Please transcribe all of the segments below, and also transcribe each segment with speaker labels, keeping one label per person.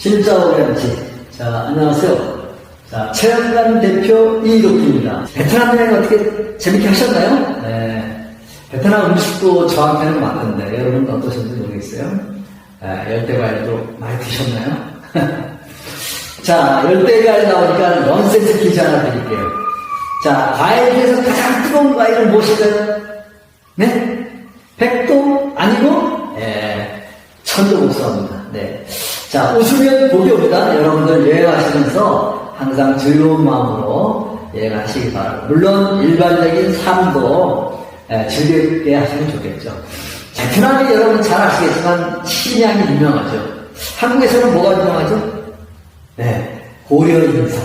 Speaker 1: 진짜오렌지. 자, 안녕하세요. 자, 최영관 대표 이덕기입니다. 베트남 여행 어떻게 재밌게 하셨나요? 네. 베트남 음식도 저한테는 맞던데, 여러분 어떠셨는지 모르겠어요. 열대과일도 많이 드셨나요? 자, 열대과일 나오니까 넌센스 퀴즈 하나 드릴게요. 자, 과일 중에서 가장 뜨거운 과일은 무엇일까요? 네? 백도 아니고, 천도복숭아입니다. 네. 자, 웃으면 복이 옵니다. 여러분들 여행하시면서 항상 즐거운 마음으로 여행하시기 바랍니다. 물론 일반적인 삶도 즐겁게 하시면 좋겠죠. 베트남이 여러분 잘 아시겠지만 침향이 유명하죠. 한국에서는 뭐가 유명하죠? 네, 고려 인삼.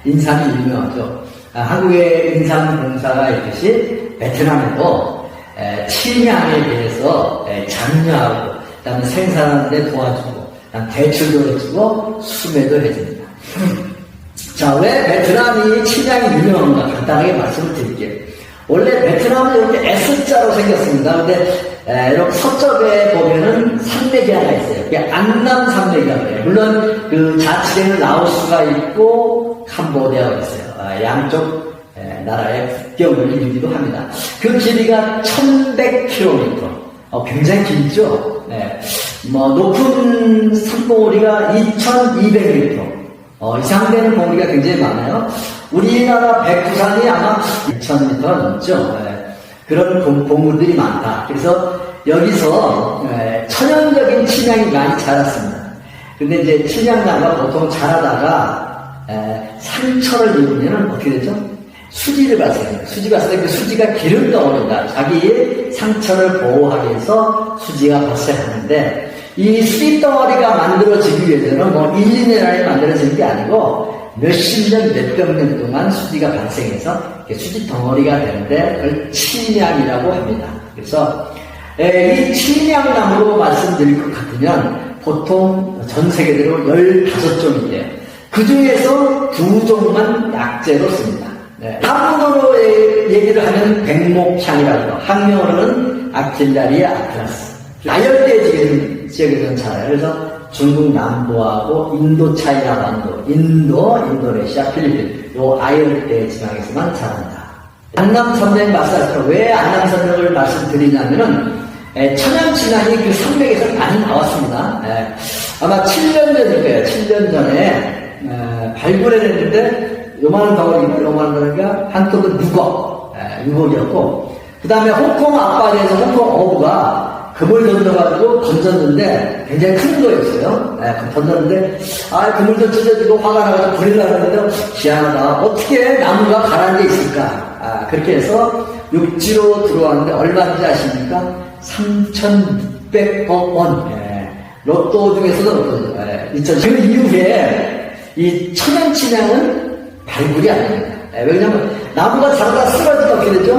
Speaker 1: 인삼이 유명하죠. 한국의 인삼 공사가 있듯이 베트남에도 침향에 대해서 장려하고 그다음에 생산하는 데 도와주고 대출도 해주고 수매도 해줍니다. 자, 왜 베트남이 침향이 유명한가 간단하게 말씀을 드릴게요. 원래 베트남은 이렇게 S자로 생겼습니다. 근데 이렇게 서쪽에 보면은 산맥이 하나 있어요. 그게 안남 산맥이라고 해요. 물론 그 자치에는 라오스가 있고 캄보디아가 있어요. 양쪽 나라의 국경을 이루기도 합니다. 그 길이가 1100km. 굉장히 길죠? 높은 산봉우리가 2200m. 이상되는 봉우리가 굉장히 많아요. 우리나라 백두산이 아마 2000m가 넘죠. 그런 봉우리들이 많다. 그래서 여기서 천연적인 침향이 많이 자랐습니다. 근데 이제 침향나무가 보통 자라다가 상처를 입으면 어떻게 되죠? 수지를 발생해요. 수지 발생해 그 수지가 기름 덩어리다. 자기의 상처를 보호하기 위해서 수지가 발생하는데 이 수지 덩어리가 만들어지기 위해서는 뭐 1, 2년 안에 만들어지는 게 아니고 몇십 년, 몇백 년 동안 수지가 발생해서 수지 덩어리가 되는데 그걸 침향이라고 합니다. 그래서 이 침향나무로 말씀드릴 것 같으면 보통 전 세계대로 15종인데요. 그 중에서 2종만 약재로 씁니다. 한국어로 얘기를 하면 백목향이라고, 학명으로는 아킬라리아 아틀라스. 아열대 지역에서는 자라요. 그래서 중국 남부하고 인도 차이나 반도, 인도네시아, 필리핀, 요 아열대 지방에서만 자란다. 안남산맥 말씀하시죠. 왜 안남산맥을 말씀드리냐면은, 천연진앙이 그 산맥에서 많이 나왔습니다. 아마 7년 전일 거예요. 7년 전에, 발굴해냈는데, 요만한 덩어리가 한쪽은 6억이었고, 그 다음에 홍콩 앞바다에서 홍콩 어부가 금을 던져가지고 던졌는데 굉장히 큰 거였어요. 던졌는데, 금을 던져가지고 화가 나가지고 버리려고 했는데, 희한하다. 어떻게 나무가 가라앉아 있을까? 그렇게 해서 육지로 들어왔는데, 얼마인지 아십니까? 3,600억 원. 로또 중에서도 로또죠. 그 이후에 이 천연침향은 발굴이 아닙니다. 왜냐하면 나무가 자라다 쓰러지면 어떻게 되죠?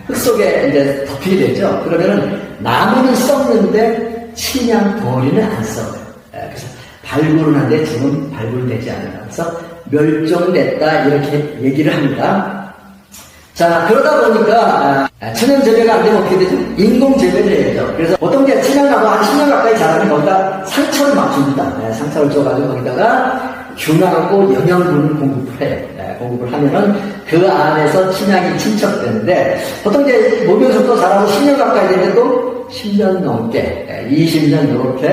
Speaker 1: 흙 속에 이제 덮이게 되죠. 그러면은 나무는 썩는데 침향 덩어리는 안 썩어요. 그래서 발굴은 하는데 지금 발굴되지 않는다. 그래서 멸종됐다 이렇게 얘기를 합니다. 자, 그러다 보니까 천연 재배가 안 되면 어떻게 되죠? 인공 재배를 해야죠. 그래서 보통 이제 침향나무 한 10년 가까이 자라면 거기다 상처를 막 줍니다. 상처를 줘가지고 거기다가 균하고 영양분을 공급을 해요. 공급을 하면은 그 안에서 침향이 침착되는데 보통 이제 목욕석도 자라고 10년 가까이 되는데도 10년 넘게 20년 이렇게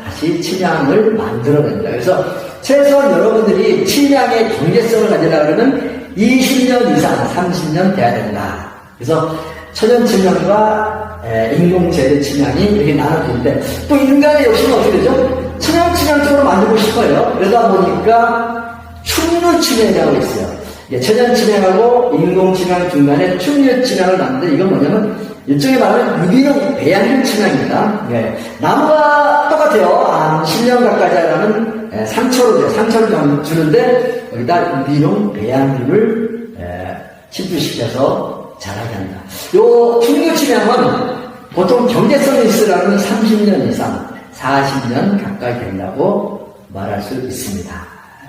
Speaker 1: 다시 침향을 만들어냅니다. 그래서 최소한 여러분들이 침향의 경제성을 가지려고 그러면 20년 이상 30년 돼야 된다. 그래서 천연 침향과 인공 재배 침향이 이렇게 나눠지는데 또 인간의 욕심은 어떻게 되죠? 천연 침향 쪽으로 만들고 싶어요. 그러다 보니까 충류 침향이라고 있어요. 천연 침향하고 인공 침향 중간에 충류 침향을 만드는데 이건 뭐냐면 일종의 말하면 유기농 배양육 침향입니다. 나무가 똑같아요. 한 10년 가까이 자라면 상처로 돼요. 상처를 주는데 여기다 유기농 배양육을 침투시켜서 자라게 합니다. 요 충류 침향은 보통 경제성이 있으라면 30년 이상 40년 가까이 된다고 말할 수 있습니다.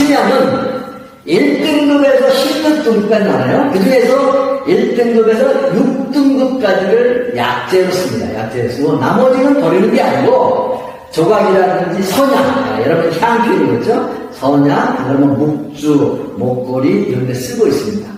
Speaker 1: 침향은 1등급에서 16등급까지 나와요. 그 중에서 1등급에서 6등급까지를 약재로 씁니다. 약재로 쓰고 나머지는 버리는 게 아니고 조각이라든지 선양, 여러분 향필이겠죠? 선양, 그러면 묵주, 목걸이 이런 데 쓰고 있습니다.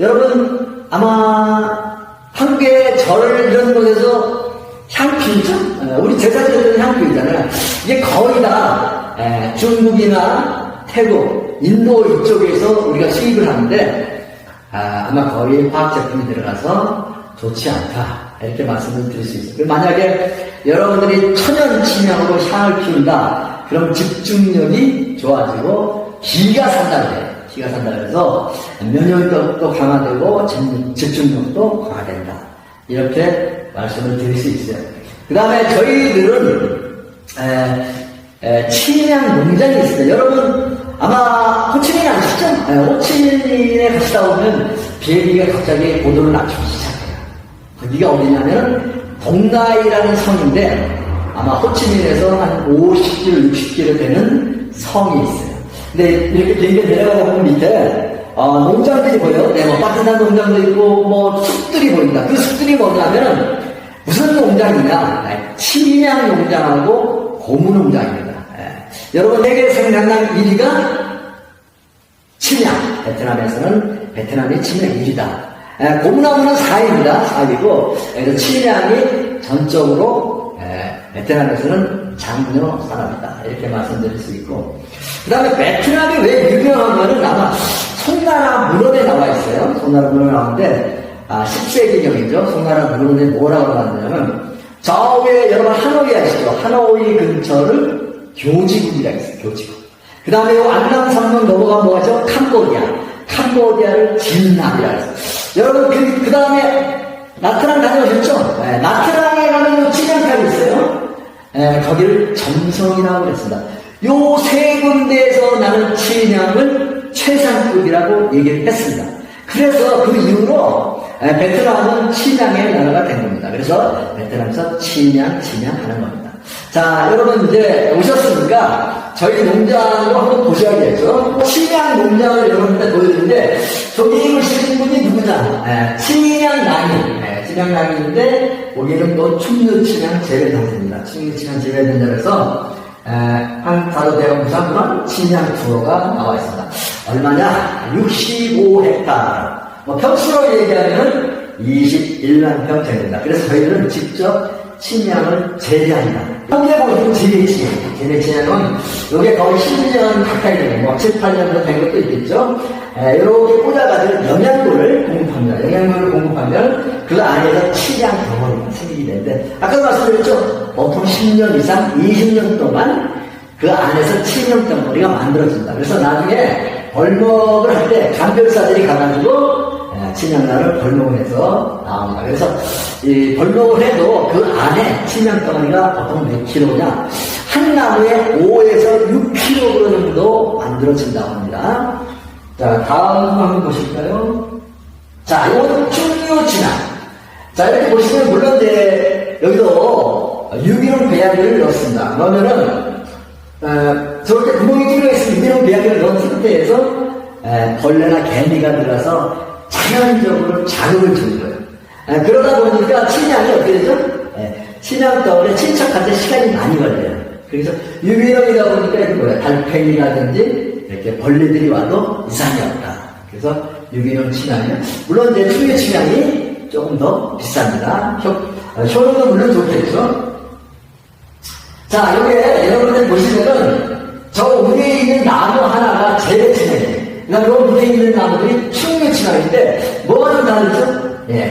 Speaker 1: 여러분 아마 한국의 절 이런 곳에서 향필이죠? 우리 제사지들은 향필이잖아요. 이게 거의 다 중국이나 태국, 인도 이쪽에서 우리가 수입을 하는데 아마 거의 화학 제품이 들어가서 좋지 않다 이렇게 말씀을 드릴 수 있어요. 만약에 여러분들이 천연 침향으로 향을 피운다 그럼 집중력이 좋아지고 기가 산다 그래요. 기가 산다 그래서 면역력도 강화되고 집중력도 강화된다 이렇게 말씀을 드릴 수 있어요. 그 다음에 저희들은 침향 농장이 있습니다. 여러분 아마 호치민 아시죠? 호치민에 갔다 오면 비행기가 갑자기 고도를 낮추기 시작해요. 거기가 어디냐면 동나이라는 성인데 아마 호치민에서 한 50km, 60km 되는 성이 있어요. 근데 이렇게 비행기 내려가다 보면 밑에 농장들이 보여요. 뭐 따뜻한 농장도 있고 뭐 숲들이 보인다. 그 숲들이 뭐냐면 무슨 농장이냐? 침향 농장하고 고무 농장입니다. 여러분 내게 생각난 1위가 침향. 베트남의 침향 1위다. 고무나무는 4위입니다. 4위고 그래서 침향이 전적으로 베트남에서는 장려 산업이다. 이렇게 말씀드릴 수 있고 그 다음에 베트남이 왜 유명한 거는 아마 송나라 문헌에 나와 있어요. 송나라 문헌에 나오는데 10세기경이죠. 송나라 문헌에 뭐라고 나왔냐면 저 위에 여러분 하노이 아시죠? 하노이 근처를 교지국이라고 있어요. 교지국. 그 다음에 안남산맥 넘어가면 뭐죠? 캄보디아를 진남이라고 했어요. 여러분 그 다음에 나트랑 다녀오셨죠? 나트랑에 가면 침향탑이 있어요. 거기를 점성이라고 그랬습니다. 요 세 군데에서 나는 침향을 최상급이라고 얘기를 했습니다. 그래서 그 이후로 베트남은 침향의 나라가 된 겁니다. 그래서 베트남에서 침향하는 겁니다. 자, 여러분 이제 오셨으니까 저희 농장도 한번 보셔야겠죠. 침향 농장을 여러분한테 보여드리는데 저기 오시는 분이 누구냐? 침향랑인데 여기는 또 충류침향 재배단지입니다. 충류침향 재배단지에서 한 다도대학 부산만 침향 투어가 나와 있습니다. 얼마냐? 65헥타르. 평수로 얘기하면 21만 평 됩니다. 그래서 저희들은 직접 침향을 재배한다. 현재 보시면 재배침향은 이게 거의 10년 가까이 되는 7, 8년 된 것도 있겠죠. 이렇게 꽂아가지고 영양분을 공급합니다. 영양분을 공급하면 그 안에서 침향 덩어리가 생기게 되는데 아까 말씀드렸죠. 보통 10년 이상, 20년 동안 그 안에서 침향 덩어리가 만들어진다. 그래서 나중에 벌목을 할 때 감별사들이 가가지고 침향나를 벌목을 해서 나옵니다. 그래서 이 벌목을 해도 그 안에 침향덩어리가 보통 몇 킬로냐? 한 나무에 5에서 6kg 정도 만들어진다고 합니다. 자, 다음 한번 보실까요? 자, 이거는 충류침향. 자, 이렇게 보시면 물론 이제 여기도 유기농 배양기를 넣습니다. 그러면은 저렇게 구멍이 뚫려 있으면 유기농 배양기를 넣은 상태에서 벌레나 개미가 들어가서 자연적으로 자극을 주는 거예요. 그러다 보니까 침향이 어떻게 되죠? 침향 때문에 침착할 때 시간이 많이 걸려요. 그래서 유기농이다 보니까 이게 뭐예요? 달팽이라든지 이렇게 벌레들이 와도 이상이 없다. 그래서 유기농 침향이 물론 이제 충류 침향이 조금 더 비쌉니다. 효능도 물론 좋겠죠. 자, 여기에 여러분들 보시면은 저 위에 있는 나무 하나가 재배침향이에요. 그다음에 요 밑에 있는 나무들이 충류침향인데 뭐가 좀 다르죠?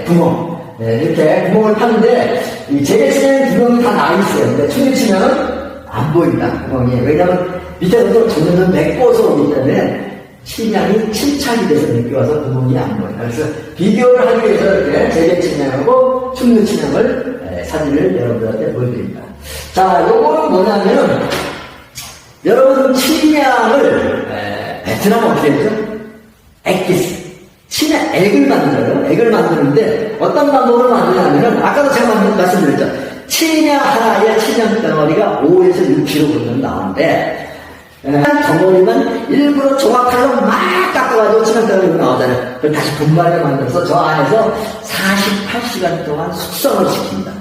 Speaker 1: 구멍. 이렇게 구멍을 파는데 이 재배침향 구멍이 다 나 있어요. 근데 충류침향은 안 보인다. 구멍이. 왜냐하면 밑에서도 점점 메꿔서 오기 때문에 침향이 침착이 돼서 메껴와서 구멍이 안 보인다. 그래서 비교를 하기 위해서 이렇게 재배침향하고 충류침향을 사진을 여러분들한테 보여드립니다. 자, 요거는 뭐냐면은 여러분 침향을 베트남 어떻게 했죠? 액기스. 침향 액을 만들어요. 액을 만드는데 어떤 방법으로 만드냐면은 아까도 제가 말씀드렸죠. 침향 하나에 침향 덩어리가 5에서 6kg 정도 나오는데 한 덩어리만 일부러 조각칼로 막 깎아가지고 침향 덩어리가 나오잖아요. 그걸 다시 분말을 만들어서 저 안에서 48시간 동안 숙성을 시킵니다.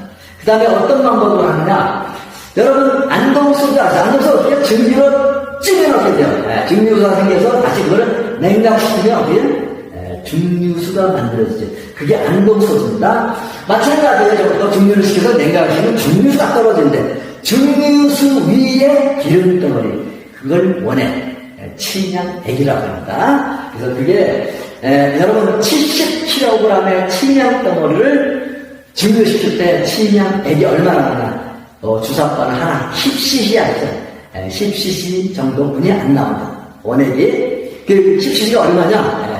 Speaker 1: 그 다음에 어떤 방법으로 하느냐? 여러분, 안동소주 아세요? 안동소주 어떻게 증류로 찌겨넣게 돼요. 증류수가 생겨서 다시 그거를 냉각시키면 어떻게 증류수가 만들어지죠. 그게 안동소주입니다. 마찬가지예요. 저것도 증류를 시켜서 냉각시키면 증류수가 떨어지는데, 증류수 위에 기름덩어리, 그걸 원액, 침향액이라고 합니다. 그래서 그게 여러분 70kg의 침향덩어리를 증류시킬 때 침향액이 얼마나 나나 주사바는 하나 10cc 알죠? 10cc 정도분이 안 나온다. 원액이. 그 10cc가 얼마냐?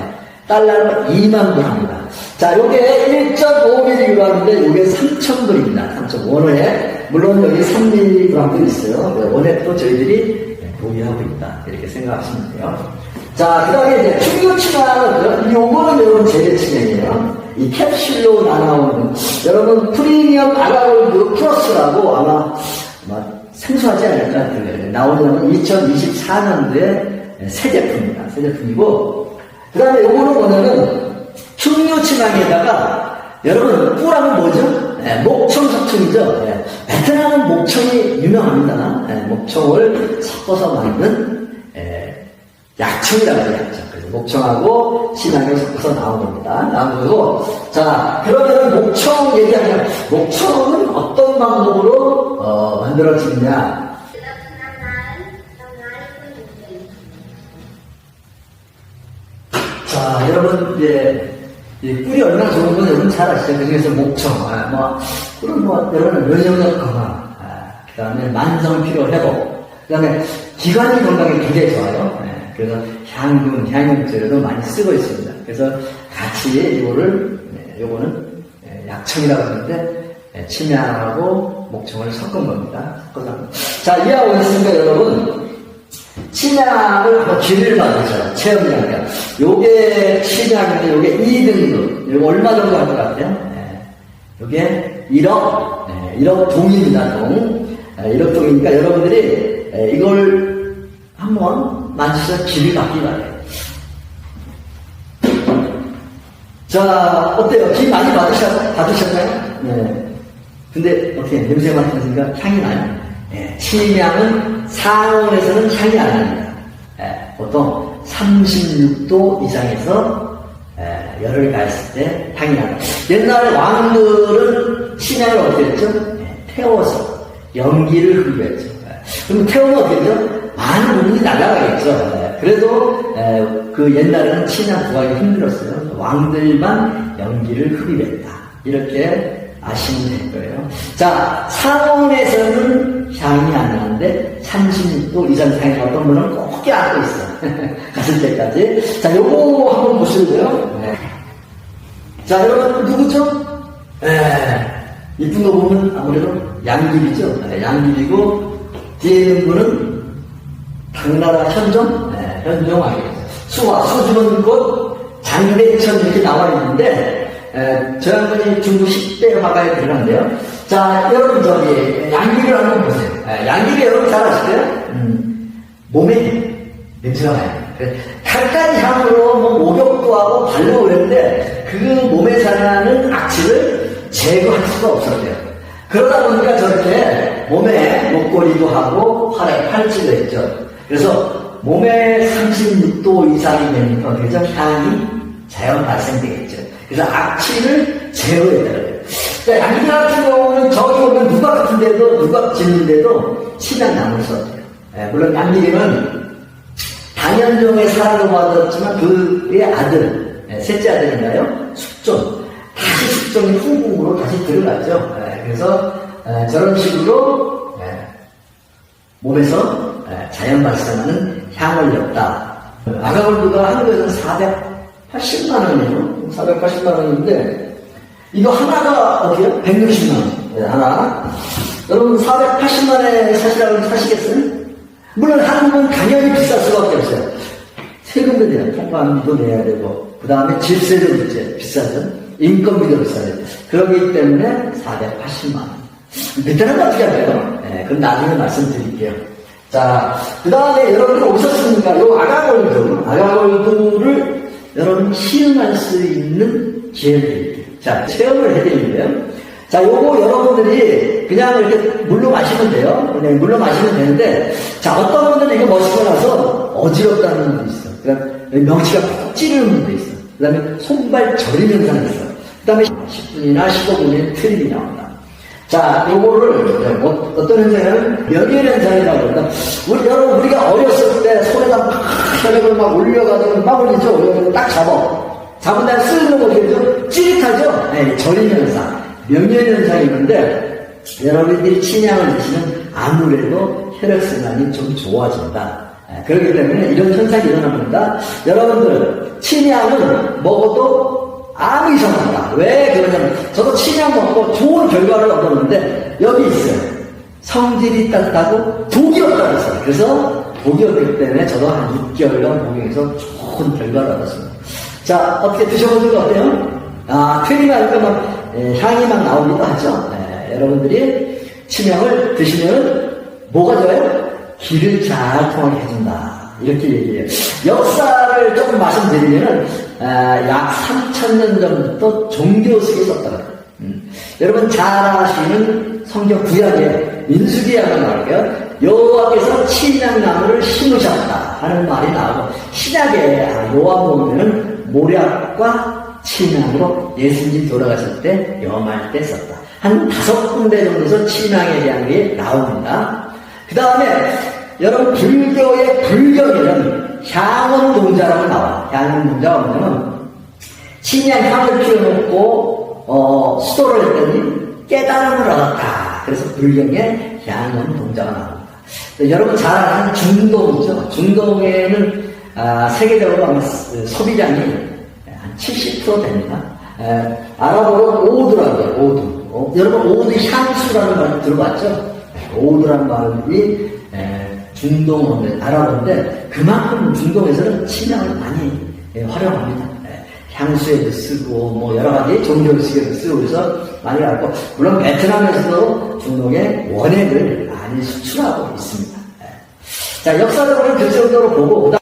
Speaker 1: 달러로 2만 불 합니다. 자, 요게 1.5mg로 하는데 요게 3,000불입니다. 3,000원에. 물론 여기 3mg도 있어요. 원액도 저희들이 보유하고 있다. 이렇게 생각하시면 돼요. 자, 그 다음에 이제 충격치마는, 요거는 여러분 재래치명이에요. 이 캡슐로 나오는, 여러분 프리미엄 아가골드 플러스라고 아마 생소하지 않을까. 나오는 2024년도에 새 제품입니다. 새 제품이고, 그 다음에 요거는 뭐냐면, 충격치마에다가, 여러분, 꿀하면 뭐죠? 목청 석청이죠. 베트남은 목청이 유명합니다. 목청을 섞어서 만든 약청이라고 해요. 약청. 그래서 목청하고 신약을 섞어서 나온 겁니다. 나온 거고. 자, 그러면 목청 얘기하면 목청은 어떤 방법으로 만들어지느냐? 자, 여러분 이제 이 꿀이 얼마나 좋은 건 여러분 잘 아시죠? 그 중에서 목청, 꿀은 여러분 면역력 강화, 그 다음에 만성 피로 회복, 그 다음에 기관지 건강에 굉장히 좋아요. 그래서 향균제로도 많이 쓰고 있습니다. 그래서 같이 요거는 약청이라고 하는데 침향하고 목청을 섞은 겁니다. 자, 이해하고 있습니까, 여러분? 침향을 한번 기회를 받으셔요. 체험장이요. 요게 침향인데, 요게 2등급. 요거 얼마 정도 할 것 같아요? 요게 1억 동입니다, 동. 1억 동이니까 여러분들이 이걸 한번 만지셔서 기회 받기 바래요. 자, 어때요? 기 많이 받으셨나요? 네. 근데 어떻게 냄새 맡으니까 향이 나요? 침향은 상온에서는 향이 안 납니다. 보통 36도 이상에서 열을 가했을 때 향이 납니다. 옛날 왕들은 침향을 어떻게 했죠? 태워서 연기를 흡입했죠. 그럼 태우면 어떻게 했죠? 많은 부분이 날아가겠죠. 그래도 그 옛날에는 침향 구하기 힘들었어요. 왕들만 연기를 흡입했다. 이렇게 아시면 될 거예요. 자, 상온에서는 향이 안 나는데 36도 이상 향이 어떤 분은 꼭 껴안고 있어. 갔을 때까지. 자, 요거 한번 보실래요? 자, 여러분 누구죠? 이쁜 거 보면 아무래도 양귀비죠. 양귀비고 뒤에 있는 분은 당나라 현종? 현종 아니겠죠. 수화, 수주는 곧 장대천 이렇게 나와 있는데 저 양반이 중국 10대 화가에 들어간대요. 자, 여러분 저기 양귀비를 한번 보세요. 양귀비 여러분 잘 아시죠? 몸에 냄새가 나요. 칼까지 향으로 목욕도 하고 발로 그랬는데 그 몸에 자라는 악취를 제거할 수가 없었대요. 그러다 보니까 저렇게 몸에 목걸이도 하고 팔에 팔찌도 했죠. 그래서 몸에 36도 이상이 되니까 그죠? 향이 자연 발생되겠죠. 그래서 악취를 제거해달라요. 그러니까 양귀비 같은 경우는 저기 오면 누각 같은 데도, 누각 짓는데도 침향 나물 써줘요. 물론 양귀비는 당현종의 사랑을 받았지만 그의 아들, 셋째 아들인가요? 숙종. 다시 숙종이 후궁으로 다시 들어갔죠. 그래서 저런 식으로 몸에서 자연 발생하는 향을 냈다. 아가골드가 한국에서는 480만 원이에요. 480만 원인데 이거 하나가 어디요? 160만 원. 하나. 여러분 480만 원에 사시라고 사시겠어요? 물론 한국은 당연히 비쌀 수밖에 없어요. 세금도 내야 통관비도 내야 되고 그 다음에 질세도 비싸죠. 인건비도 비싸죠. 그러기 때문에 480만 원. 베트남은 어떻게 할까요? 그건 나중에 말씀드릴게요. 자, 그 다음에 여러분들 오셨습니까? 요 아가골드를 여러분 시음할 수 있는 기회를 드릴게요. 자, 체험을 해드리는데요. 자, 요거 여러분들이 그냥 이렇게 물로 마시면 돼요. 그냥 물로 마시면 되는데, 자, 어떤 분들은 이거 마시고 나서 어지럽다는 분도 있어. 그러니까 명치가 푹 찌르는 분도 있어. 그 다음에 손발 저림 현상이 있어. 그 다음에 10분이나 15분의 트림이 나온다. 자, 요거를 어떤 현상은 명예 현상이라고 그런다. 여러분, 우리가 어렸을 때 손에다 막 혈액을 막 올려가지고 막 올리죠. 올려가지고 딱 잡은 다음에 쓰는 거 어떻게 되죠? 찌릿하죠? 네, 저림 현상. 명예 현상이 있는데, 여러분들이 침향을 드시면 아무래도 혈액순환이 좀 좋아진다. 그렇기 때문에 이런 현상이 일어납니다. 여러분들, 침향은 먹어도 아무 이상 없다. 왜 그러냐면, 저도 침향 먹고 좋은 결과를 얻었는데, 여기 있어요. 성질이 땄다고 독이 없다고 했어요. 그래서 독이 없기 때문에 저도 한 6개월간 복용해서 좋은 결과를 얻었습니다. 자, 어떻게 드셔보는 거 어때요? 아, 트림이 아니까 막, 향이 막 나오기도 하죠. 여러분들이 침향을 드시면 뭐가 좋아요? 기를 잘 통하게 해준다. 이렇게 얘기해요. 역사를 조금 말씀드리면, 약 3000년 전부터 종교식에 썼다고 해요. 여러분 잘 아시는 성경 구약에 민수기야가 나올게요. 여호와께서 침향나무를 심으셨다 하는 말이 나오고, 신약에 요한복음에는 모략과 침향으로 예수님이 돌아가실 때 염할 때 썼다. 한 5군데 정도에서 침향에 대한 게 나옵니다. 그 다음에 여러분 불교의 불경에는 향원동자라고 나와요. 향원동자가 뭐냐면 침향 향을 피워놓고 수도를 했더니 깨달음을 얻었다. 그래서 불경에 향원동자가 나옵니다. 여러분 잘 아는 중동이죠. 중동에는 세계적으로 아마 소비량이 한 70% 됩니다. 아랍어로 오드라고 해요. 오드. 여러분 오드 향수라는 말 들어봤죠? 오드라는 말이 중동어인데, 아랍어인데 그만큼 중동에서는 침향을 많이 활용합니다. 향수에도 쓰고 뭐 여러 가지 종교식에도 쓰고 그래서 많이 갖고, 물론 베트남에서도 중동에 원액을 많이 수출하고 있습니다. 자, 역사적으로 그 정도로 보고